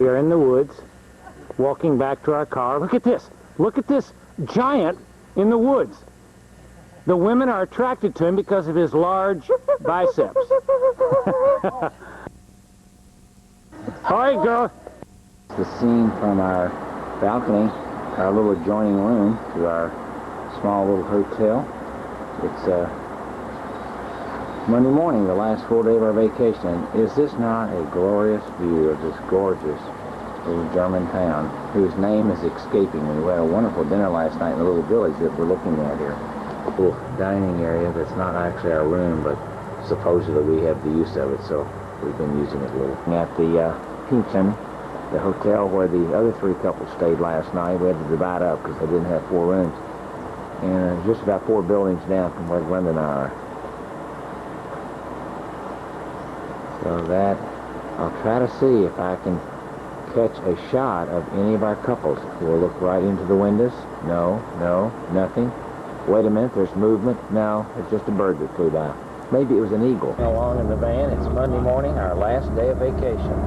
We are in the woods, walking back to our car. Look at this. Look at this giant in the woods. The women are attracted to him because of his large biceps. All right, girl. The scene from our balcony, our little adjoining room to our small little hotel. It's Monday morning, the last full day of our vacation. Is this not a glorious view of this gorgeous little German town whose name is escaping me? We had a wonderful dinner last night in the little village that we're looking at here. A little dining area that's not actually our room, but supposedly we have the use of it, so we've been using it a little. At the Pinchen, the hotel where the other three couples stayed last night, we had to divide up because they didn't have 4 rooms. And just about 4 buildings down from where Glenda and I are. So that, I'll try to see if I can catch a shot of any of our couples. We'll look right into the windows. No, nothing. Wait a minute, there's movement. No, it's just a bird that flew by. Maybe it was an eagle. Along in the van, it's Monday morning, our last day of vacation.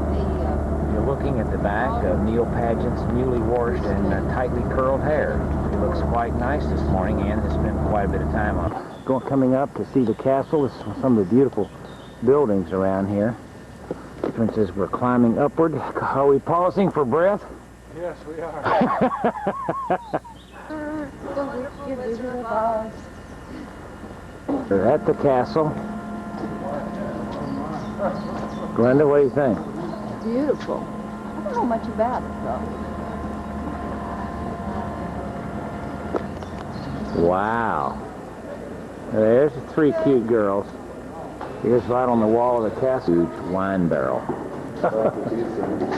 You're looking at the back of Neil Paget's newly washed and tightly curled hair. He looks quite nice this morning and has spent quite a bit of time on it. Coming up to see the castle. This is some of the beautiful buildings around here. Difference is we're climbing upward. Are we pausing for breath? Yes, we are. We're at the castle. Glenda, what do you think? Beautiful. I don't know much about it, though. Wow. There's the 3 cute girls. Here's right on the wall of the castle. Huge wine barrel.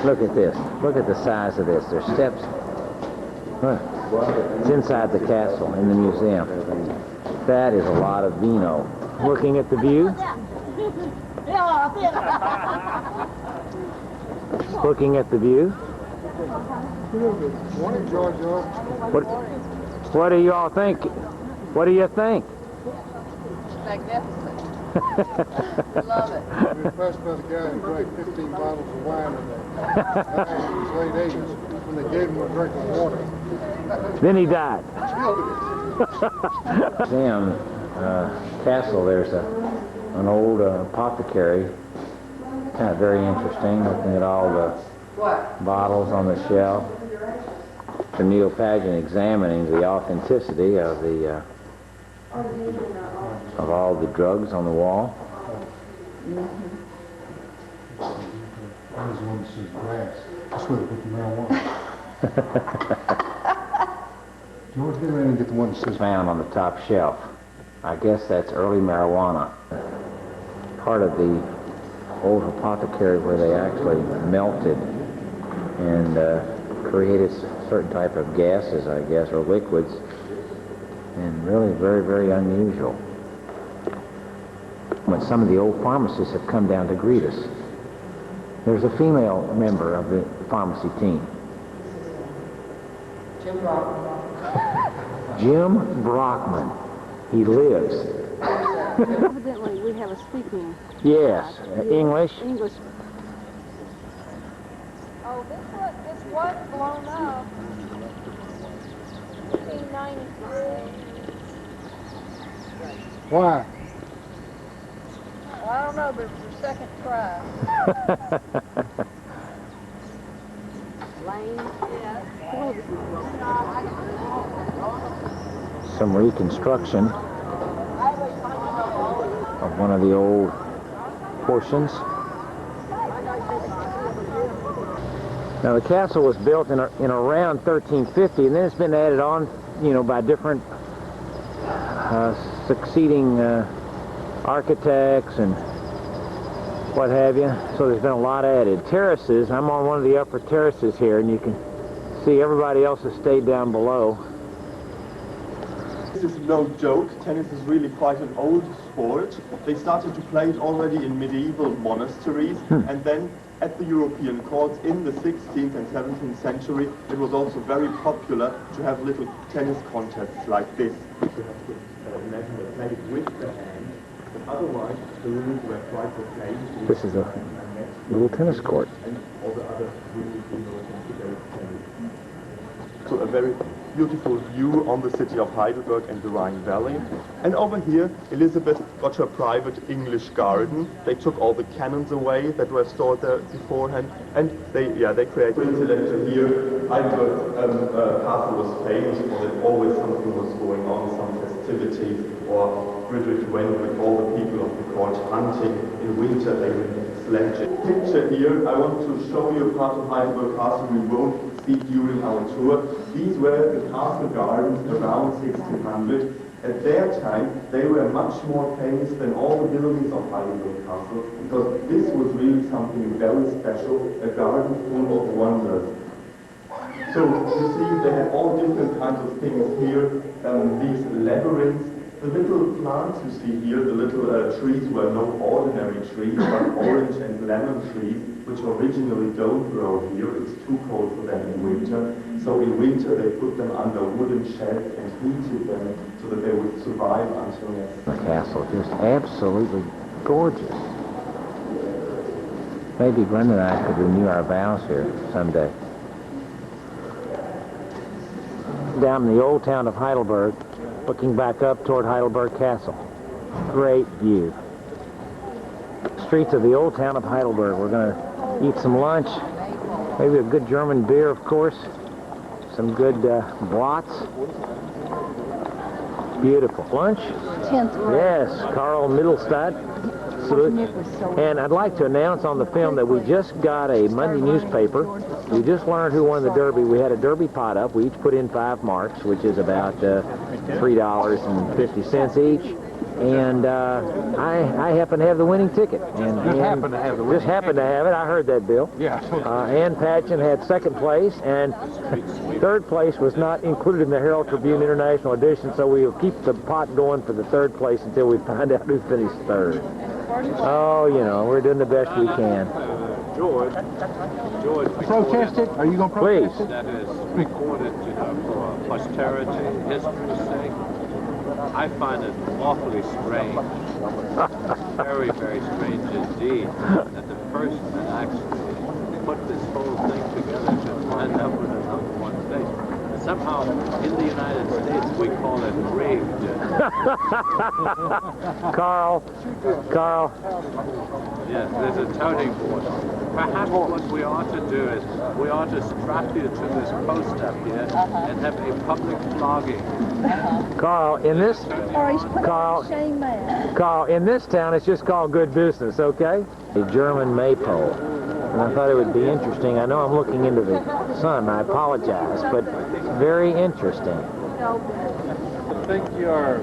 Look at this. Look at the size of this. There's steps. Look. It's inside the castle in the museum. That is a lot of vino. Looking at the view. Looking at the view. Morning, Georgia. What do you all think? What do you think? Magnificent. Love it. We were impressed by the guy who drank 15 bottles of wine in the late 80s when they gave him a drink of water. Then he died. Museum castle, there's an old apothecary. Kind of very interesting, looking at all the bottles on the shelf. For Neil Paget examining the authenticity of the of all the drugs on the wall. There's one that says grass. That's where they put the marijuana. George, get around and get the one that says Found on the top shelf. I guess that's early marijuana. Part of the old apothecary where they actually melted and created certain type of gases, I guess, or liquids. And really very, very unusual. When some of the old pharmacists have come down to greet us. There's a female member of the pharmacy team. Jim Brockman. Jim Brockman. He lives. Evidently, we have a speaking. Yes, English. English. Oh, this was blown up. 1893. why? Well, I don't know, but it was your second try. Lane. Some reconstruction of one of the old portions. Now the castle was built in around 1350, and then it's been added on, you know, by different succeeding architects and what have you. So there's been a lot added. Terraces. I'm on one of the upper terraces here, and you can see everybody else has stayed down below. This is no joke. Tennis is really quite an old sport. They started to play it already in medieval monasteries, and then at the European courts in the 16th and 17th century, it was also very popular to have little tennis contests like this. You have to play it with the hand, but otherwise the rules were quite the same. This is a little tennis court. And all the So a very beautiful view on the city of Heidelberg and the Rhine Valley. And over here, Elizabeth got her private English garden. They took all the cannons away that were stored there beforehand, and they created an intellectual here. Heidelberg Castle was famous for that always something was going on, some festivities, or Friedrich went with all the people of the court hunting. In winter, they went sledging. Picture here, I want to show you a part of Heidelberg Castle we won't see during our tour. These were the castle gardens around 1600. At their time, they were much more famous than all the buildings of Heidelberg Castle, because this was really something very special, a garden full of wonders. So you see, they had all different kinds of things here, these labyrinths. The little plants you see here, the little trees were no ordinary trees, but orange and lemon trees, which originally don't grow here. It's too cold for them in winter. So in winter they put them under wooden sheds and heated them so that they would survive until next The castle, just absolutely gorgeous. Maybe Brenda and I could renew our vows here someday. Down in the old town of Heidelberg, looking back up toward Heidelberg Castle. Great view. Streets of the old town of Heidelberg. We're going to eat some lunch. Maybe a good German beer, of course. Some good brats. Beautiful. Lunch? 10th grade. Yes, Carl Mittelstadt. And I'd like to announce on the film that we just got a Monday newspaper. We just learned who won the Derby. We had a Derby pot up. We each put in 5 marks, which is about $3.50 each. And I happen to have the winning ticket. And Just happened to have the winning Just happened to have it. I heard that, Bill. Yeah. Ann Patchen had 2nd place, and 3rd place was not included in the Herald Tribune International Edition, so we'll keep the pot going for the 3rd place until we find out who finished 3rd. Oh, you know, we're doing the best we can. George, Protest it? Are you going to protest Please. it? that is recorded, for posterity, history's sake. I find it awfully strange, very, very strange indeed, that the person that actually put this whole thing together should end up with a number 1 state. Somehow, in the United States, we call it rigged. Carl. Yes, there's a toting board. Perhaps what we ought to do is we ought to strap you to this post up here and have a public flogging. Carl, in this Shame man. Carl, in this town, it's just called good business, okay? A German maypole. And I thought it would be interesting. I know I'm looking into the sun. I apologize, but very interesting. I think you're...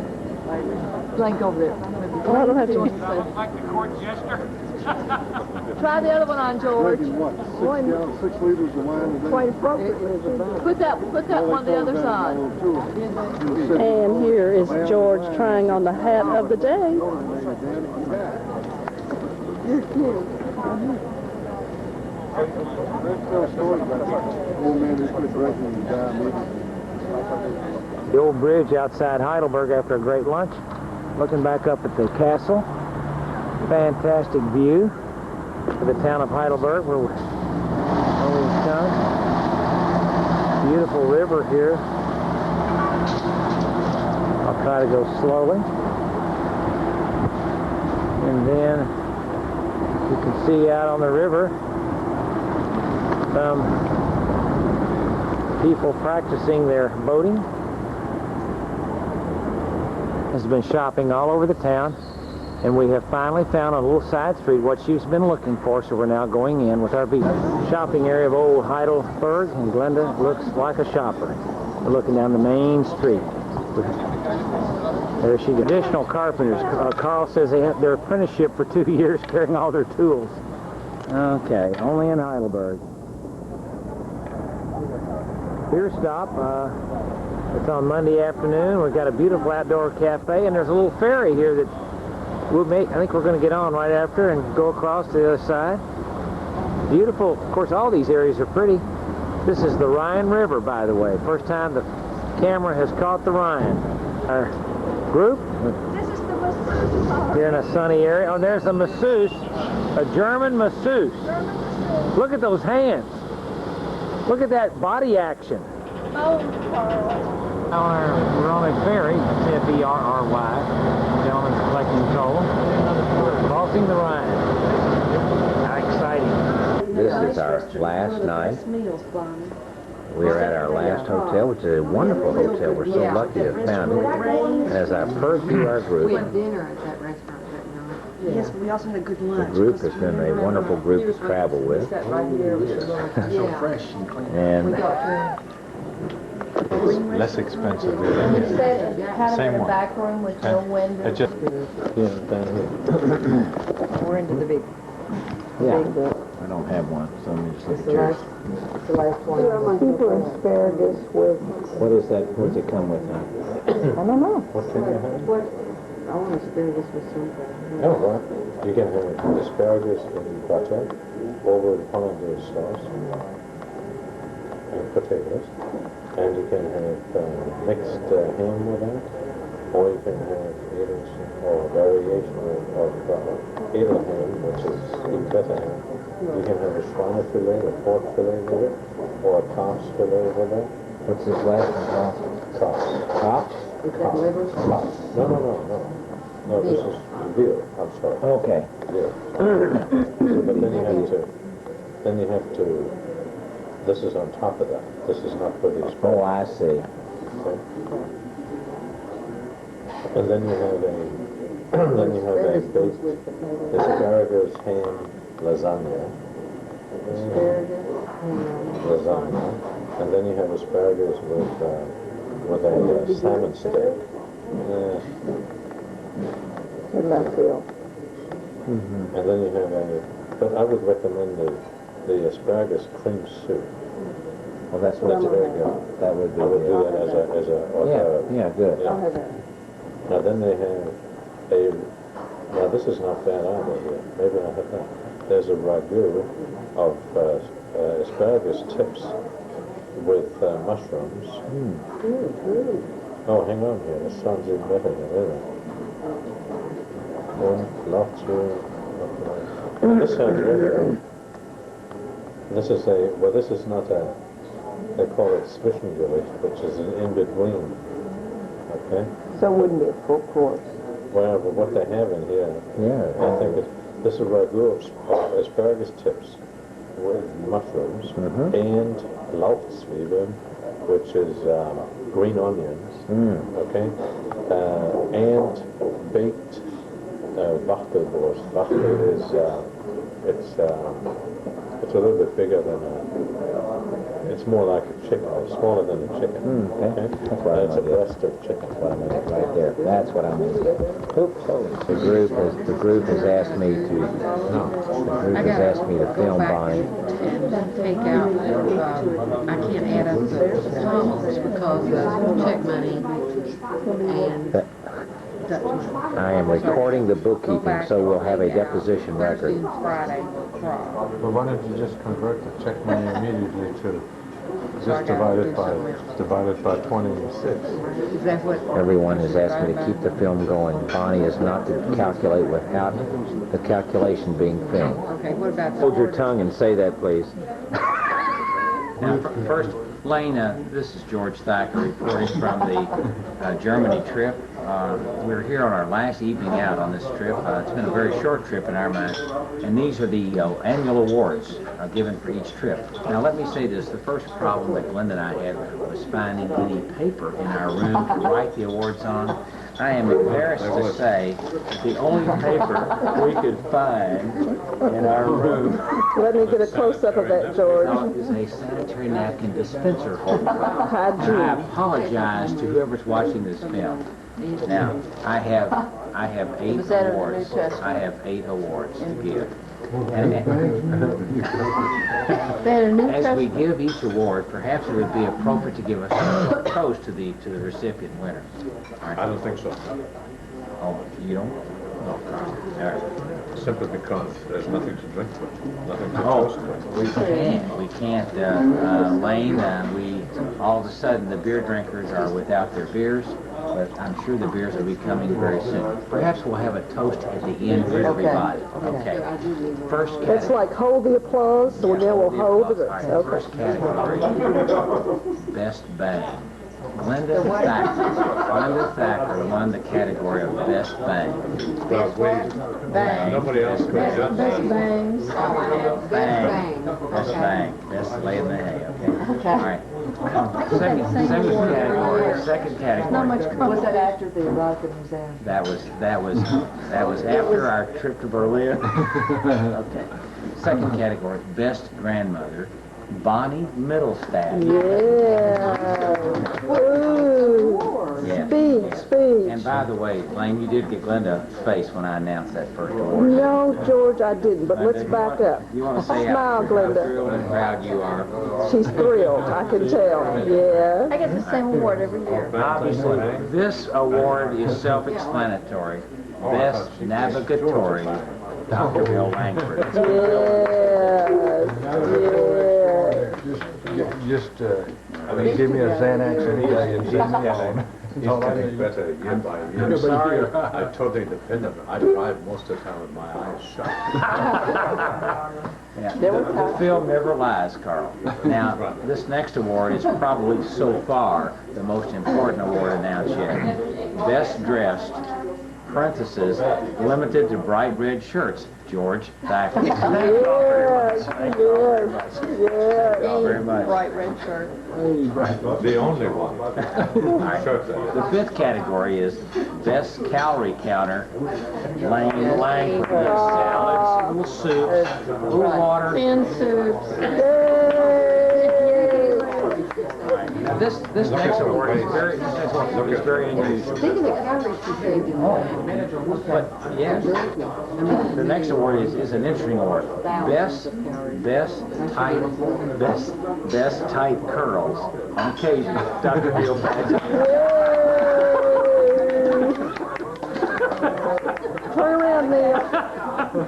Blank over there. Well, I don't have to Like the court jester? Try the other one on, George. Drinking what, 6 liters of wine a day? Quite appropriately. Put that one on the other side. And here is George trying on the hat of the day. The old bridge outside Heidelberg after a great lunch. Looking back up at the castle. Fantastic view of the town of Heidelberg where we've come. Beautiful river here. I'll try to go slowly. And then you can see out on the river some people practicing their boating. Has been shopping all over the town, and we have finally found on a little side street what she's been looking for, so we're now going in with our vehicle. Shopping area of old Heidelberg, and Glenda looks like a shopper. We're looking down the main street. There she goes. Additional carpenters. Carl says they have their apprenticeship for 2 years carrying all their tools. Okay, only in Heidelberg. Beer stop. It's on Monday afternoon. We've got a beautiful outdoor cafe, and there's a little ferry here that we'll make. I think we're going to get on right after and go across to the other side. Beautiful. Of course, all these areas are pretty. This is the Rhine River, by the way. First time the camera has caught the Rhine. Our group. This is the masseuse. Here in a sunny area. Oh, there's a masseuse. A German masseuse. Look at those hands. Look at that body action. We're on a ferry, F-E-R-R-Y. Gentlemen's collecting coal. We're crossing the Rhine. How exciting. This is our last night. We are at our last hotel, which is a wonderful hotel. We're so lucky to have found it. And as I purge through our group, We had dinner at that restaurant that night. Yes, but we also had a good the lunch. group has been a wonderful group to travel with. Sat right here. Yeah. Fresh and clean. And Less expensive. We sat kind of in the back room with no window. It just, We're into the big yeah, book. I don't have one, so let me just look It's at the yours. last, it's the last one. Super asparagus with, What is that? What does it come with, huh? I don't know. what can you have? I want asparagus with something. Oh, well, you can have asparagus in butter over hollandaise sauce and potatoes. And you can have mixed ham with that, or you can have or variation of edel ham, which is even better ham. You can have a Schweine fillet, a pork fillet with it, or a calf's fillet with it. What's this last one called? Chops. Chops? Is that liver? Chops. No. No, this is veal. I'm sorry. Okay. Veal. But then you have to, this is on top of that. This is not for the asparagus. Oh, I see. Okay. And then you have a baked asparagus ham lasagna. Lasagna. And then you have asparagus with a salmon steak. And then you have but I would recommend the asparagus cream soup. Well, that's what That's very good. that would be. I would do that as a Yeah, good. yeah. Now then they have now this is not bad either here. Maybe I have that. There's a ragu of asparagus tips with mushrooms. Oh, hang on here. This sounds even better than that. Lots of... This sounds really good. This is not a... They call it Zwischengericht, which is an in-between. Okay? So it wouldn't be a full course. Well, but what they have in here, Yeah. I think this is a ragu of asparagus tips with mushrooms and Lauchzwiebeln, which is green onions, okay, and baked Wachtelwurst. Wachtel is it's a little bit bigger than it's more like a chicken. It's smaller than a chicken. Okay. That's what It's a breast of chicken. That's what I meant right there. That's what I meant. Oops. The group has asked me to. No. The group has asked me to film Bonnie. And take out, I can't add up the columns because of check money and I am recording the bookkeeping, so we'll have a deposition record. Friday. Well, why don't you just convert the check money immediately to just divided by 26. Is that what? Everyone has asked me to keep the film going. Bonnie is not to calculate without the calculation being filmed. Okay, what about the Hold your tongue and say that, please. Now, first, Lane, this is George Thacker reporting from the Germany trip. We're here on our last evening out on this trip. It's been a very short trip in our mind, and these are the annual awards given for each trip. Now, let me say this. The first problem that Glenda and I had was finding any paper in our room to write the awards on. I am embarrassed to say that the only paper we could find in our room Let me get a close-up of that, George. is a sanitary napkin dispenser holder. I apologize to whoever's watching this film. Now, I have 8 Was that in the awards. New Testament? I have 8 awards to give. And They had a new as we testament. give each award, perhaps it would be appropriate to give a special toast to the recipient winner. I don't think so. Oh, you don't? No. All right. Simply because there's nothing to drink with, nothing to Oh, toast with. we can't, Lane, all of a sudden the beer drinkers are without their beers, but I'm sure the beers will be coming very soon. Perhaps we'll have a toast at the end for everybody. Okay. First category. It's like hold the applause, so then we'll hold the All right, okay. first category. Best bang. Glenda Thacker won the category of best bang. Bang. Nobody else could Best judge. bangs. Bang. Best bang. Best lay in the hay, okay? All right. Second category. Was that after the Erotica Museum? That was after our trip to Berlin. Okay. Second category, best grandmother, Bonnie Middlestadt. Yeah. Ooh. Yes. Speech. And by the way, Lane, you did get Glenda a face when I announced that first award. No, George, I didn't, but let's back up. You want to say Smile, how Glenda. thrilled and proud you are? She's thrilled, I can tell. Yeah. I get the same award every year. Obviously, this award is self-explanatory. Best navigatory, Dr. Bill Langford. Give me a Xanax any day and send me home. He's getting better year by year. I'm sorry. I totally depend on him. I drive most of the time with my eyes shut. Yeah, the film never lies, Carl. Now, this next award is probably so far the most important award announced yet. Best dressed, parentheses, limited to bright red shirts, George Thacker. Thank you all very much. Thank you all very much. Bright red shirt. The only one. The fifth category is best calorie counter, Lane Langford. Salads, little soups, little water. Thin soups. Now this next award is very unusual. Think of the calories she saved in that. But yes, the next award is an interesting award. Best tight curls. On occasion, Dr. Bill Paget. Turn around, Neil.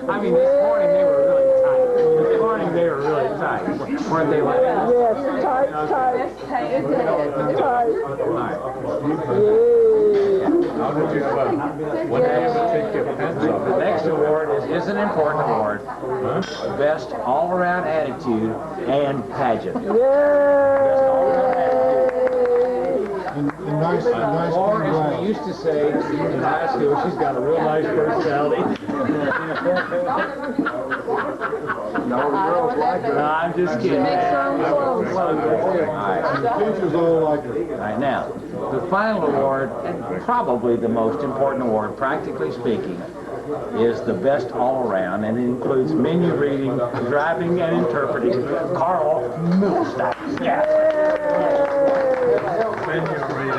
I mean, this morning they were really tight. This morning they were really tight. Weren't they like that? Yes, tight. How did you feel? When did you ever take your pants off? The next award is an important award. Best all-around attitude and pageant. Or as we used to say in high school, she's got a real nice personality. No, girls like her. No, I'm just kidding. All right, now, the final award, and probably the most important award, practically speaking, is the best all-around, and it includes menu reading, driving, and interpreting. Carl Middlestadt. Yeah. Menu reading.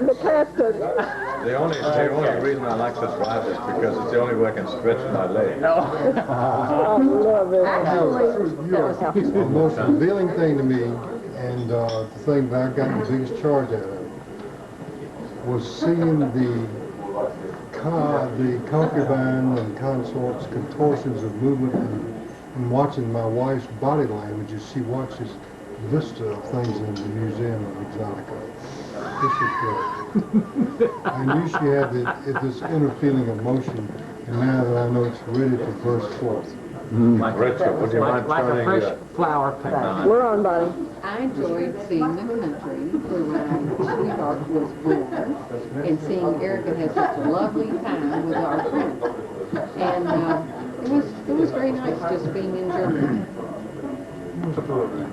The captain. The only reason I like to drive is because it's the only way I can stretch my legs. I love it. The most revealing thing to me, and the thing that I got the biggest charge out of, was seeing the concubine and consort's contortions of movement and watching my wife's body language as she watches vista of things in the Museum of Exotica. This is great. I knew she had this inner feeling of motion, and now that I know it's ready to burst forth. Richard, would you mind Like a turning fresh your... flower picked on. We're on, Bonnie. I enjoyed seeing the country where my sweetheart was born and seeing Erica had such a lovely time with our friends. And it was very nice just being in Germany.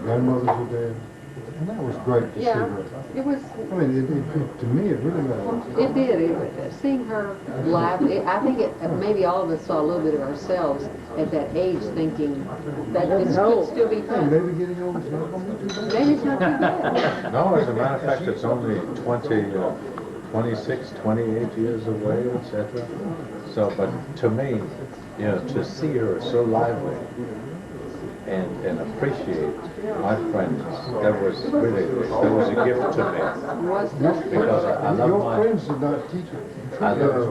Grandmothers were dead, and that was great to see Yeah, her. it was. I mean, to me, it really was. It did. Seeing her live, I think maybe all of us saw a little bit of ourselves at that age thinking that this could still be Hey, fun. maybe getting old is not going to be too bad. Maybe it's not too bad. No, as a matter of fact, it's only 26, 28 years away, etc. So, but to me, to see her so lively and appreciate my friends, that was a gift to me. Because I love Your my... friends did not teach you. You treated her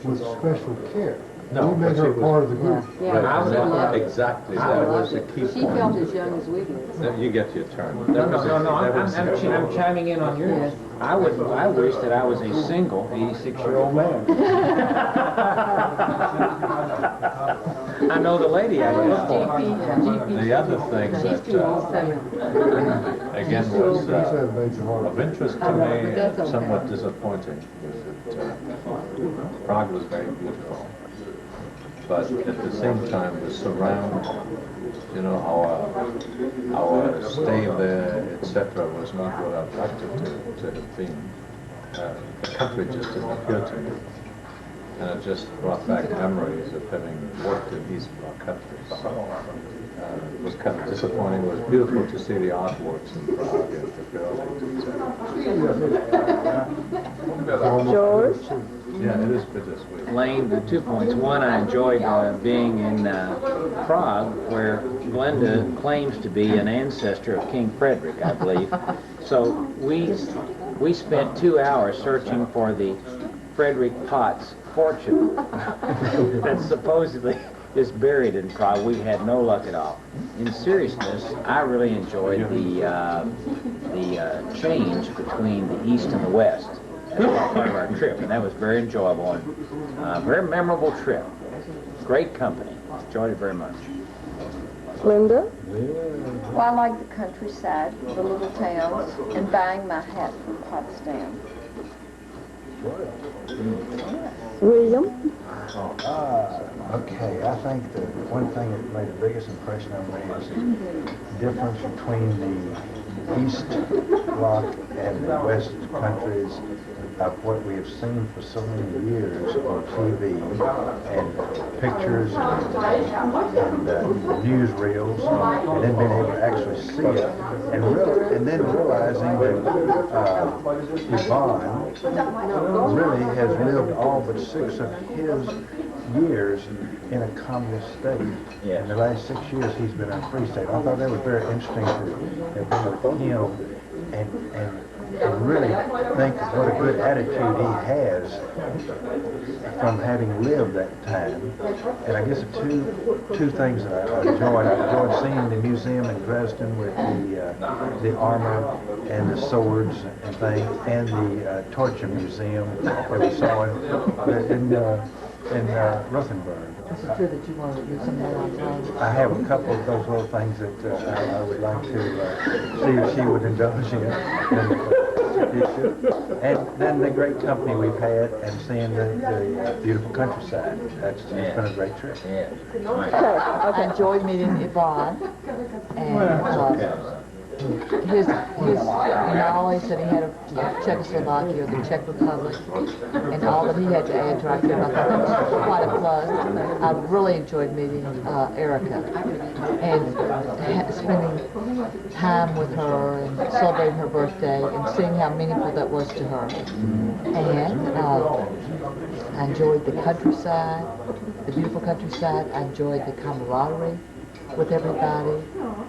with special care. No, We made but her she was- part of the group. Yeah, Right, I would that- have loved it. exactly. I That loved was the it. key She point. felt as young as we did. You get your turn. No, no, no, no, I'm chiming in on yours. Yes. I wish that I was a single 86-year-old man. I know the lady I look for. The other thing She's that, too old, seven. again, He's was had a major heart of interest to I know, me but that's and okay. somewhat disappointing was that Prague was very beautiful, but at the same time the surround, you know, our stay there, etc., was not what I'd like to have been. The country just didn't appeal to me, and it just brought back memories of having worked in these countries. So, it was kind of disappointing. It was beautiful to see the artworks in Prague and the buildings, etc. George? Yeah, it is bittersweet. Lane, 2 points. One, I enjoyed being in Prague, where Glenda claims to be an ancestor of King Frederick, I believe. So we spent 2 hours searching for the Frederick Potts fortune that's supposedly is buried in Prague. We had no luck at all. In seriousness, I really enjoyed the change between the East and the West as part of our trip, and that was very enjoyable and very memorable trip. Great company. Enjoyed it very much. Linda? Well, I like the countryside, the little towns, and buying my hat from Potsdam. William? Okay, I think the one thing that made the biggest impression on me is the difference between the East Bloc and the West countries of what we have seen for so many years on TV and pictures and newsreels, and then being able to actually see it, and then realizing that Yvonne really has lived all but 6 of his years in a communist state. In the last 6 years, he's been in a free state. I thought that was very interesting to have been with him and really think of what a good attitude he has from having lived that time. And I guess the two things that I enjoyed. I enjoyed seeing the museum in Dresden with the armor and the swords and things, and the torture museum that we saw in Rothenburg. Is it true that you wanted to do some more on time? I have a couple of those little things that I would like to see if she would indulge in. And then the great company we've had and seeing the beautiful countryside. It's been a great trip. I enjoyed meeting Yvonne, and his knowledge that he had of Czechoslovakia, the Czech Republic, and all that he had to add to our trip, I thought that was quite a plus. I really enjoyed meeting Erica and spending time with her and celebrating her birthday and seeing how meaningful that was to her. And I enjoyed the countryside, the beautiful countryside. I enjoyed the camaraderie with everybody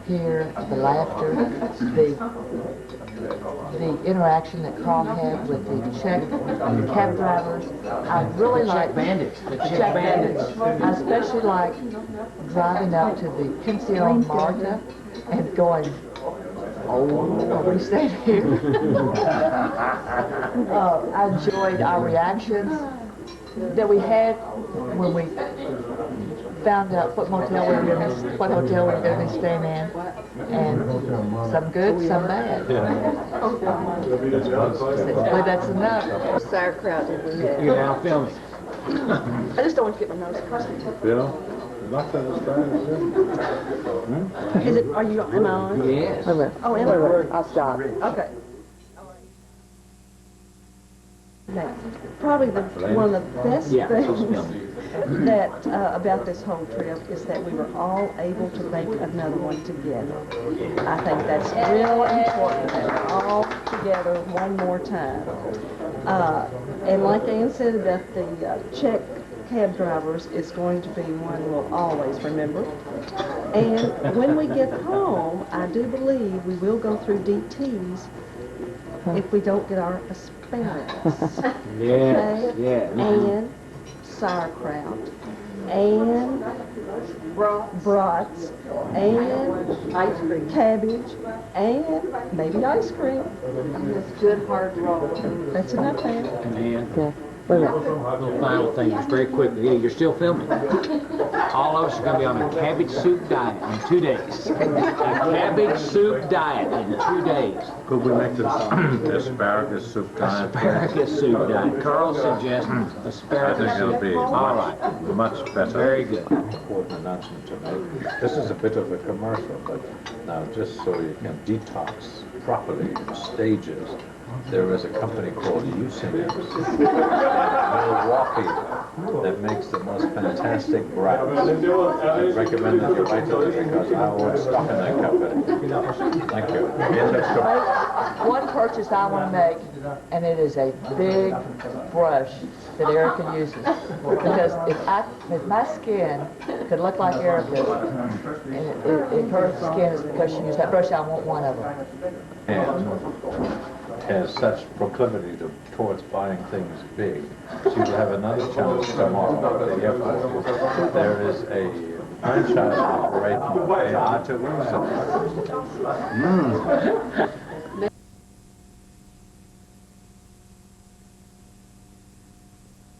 here, the laughter, the interaction that Carl had with the Czech cab drivers. I really like bandits. The Czech bandits. I especially like driving up to the Pension Marta and going, oh, are we staying here? I enjoyed our reactions that we had when we found out what hotel we were going to be staying in, and some good, some bad. But that's enough. Sauerkraut did we have? You're now filming. I just don't want to get my nose crossed. Is it, are you, am I on? Yes. Oh, am I? I'll stop. Okay. Now, probably one of the best things that about this whole trip is that we were all able to make another one together. I think that's real important that we're all together one more time. And like Ann said about the Czech cab drivers, is going to be one we'll always remember. And when we get home, I do believe we will go through DT's if we don't get our asparagus. Yes, yes. And sauerkraut. and brats, and Ice cream. cabbage, and maybe ice cream. This good hard roll. That's enough there. And little final thing, just very quickly. Yeah, you're still filming. All of us are going to be on a cabbage soup diet in 2 days. A cabbage soup diet in 2 days. Could we make this asparagus soup diet? Asparagus soup diet. Carl suggests I asparagus think it'll soup. be All right. much better. Very good. Important announcement to make. This is a bit of a commercial, but now just so you can detox properly in stages, there is a company called Usinex, Milwaukee, that makes the most fantastic browse. I recommend that you write to them because I own stock in that company. Thank you. One purchase I want to make, and it is a big brush that Erica uses. Because if my skin could look like Erica's, and if her skin is because she used that brush, I want one of them. And has such proclivity towards buying things big. She will have another chance tomorrow at the airport. There is a franchise operating in Arthur Wilson.